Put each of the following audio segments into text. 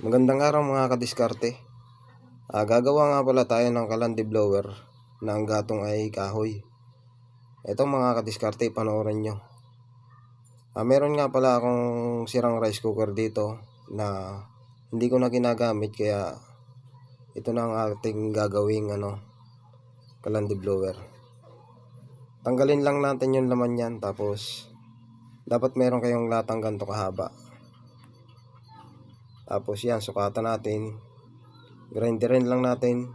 Magandang araw mga kadiskarte. Gagawa nga pala tayo ng kalandi blower na ang gatong ay kahoy. Ito mga kadiskarte, panoorin nyo. Meron nga pala akong sirang rice cooker dito na hindi ko na ginagamit, kaya ito na ang ating gagawing kalandi blower. Tanggalin lang natin yung laman yan, tapos dapat meron kayong latang ganito kahaba. Tapos yan, sukatan natin, grinderin lang natin,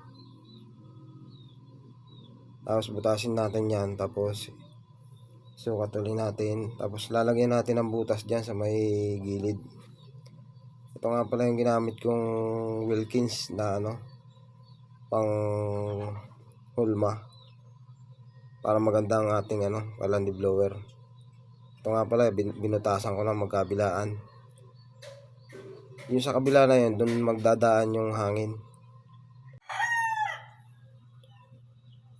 tapos butasin natin yan, tapos sukat ulit natin, tapos lalagyan natin ng butas dyan sa may gilid. Ito nga pala yung ginamit kong Wilkins na pang hulma para maganda ang ating kalandi blower. Ito nga pala, binutasan ko lang magkabilaan. Yung sa kabila na yun, dun magdadaan yung hangin.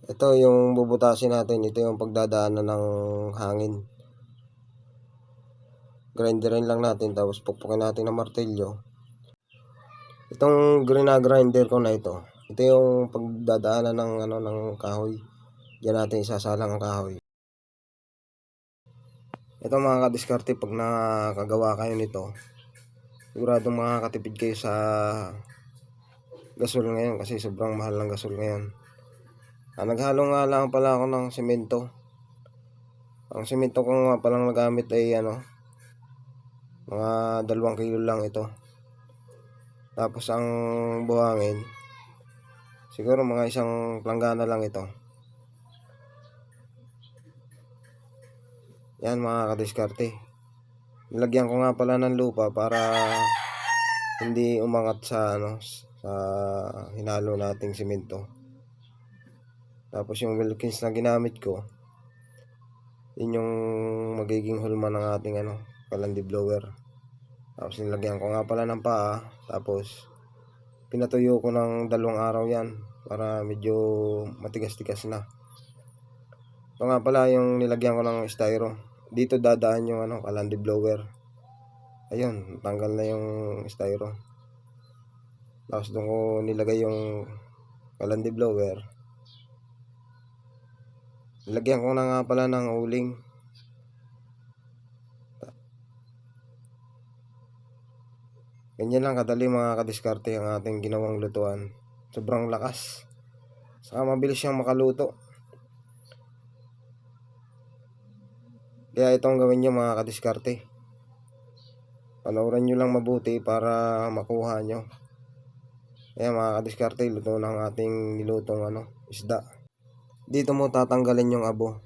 Ito yung bubutasin natin, ito yung pagdadaanan ng hangin. Grinderin lang natin, tapos pukpukin natin ng martilyo. Itong grinder ko na ito yung pagdadaanan ng kahoy. Diyan natin isasalang ang kahoy. Ito mga kadiskarte, pag nakagawa kayo nito, siguradong makakatipid kayo sa gasol ngayon, kasi sobrang mahal ng gasol ngayon. Naghalo nga lang pala ako ng semento. Ang semento ko nga palang nagamit ay mga 2 kilo lang ito. Tapos ang buhangin, siguro mga 1 planggana lang ito. Yan mga kadiskarte. Nilagyan ko nga pala ng lupa para hindi umangat sa sa hinalo nating semento. Tapos yung Wilkins na ginamit ko, yun yung magiging hulma ng ating kalandi blower. Tapos nilagyan ko nga pala ng paa, tapos pinatuyo ko ng 2 araw yan para medyo matigas-tigas na. Ito nga pala yung nilagyan ko ng styro. Dito dadaan yung kalandi blower. Ayun, tanggal na yung styro. Tapos doon ko nilagay yung kalandi blower. Nilagyan ko na nga pala ng uling. Ganyan lang kadali mga kadiskarte ang ating ginawang lutuan. Sobrang lakas, saka mabilis siyang makaluto. Kaya itong gawin nyo mga kadiskarte. Panoorin nyo lang mabuti para makuha nyo. Kaya mga kadiskarte, luto ng ating nilutong isda. Dito mo tatanggalin yung abo.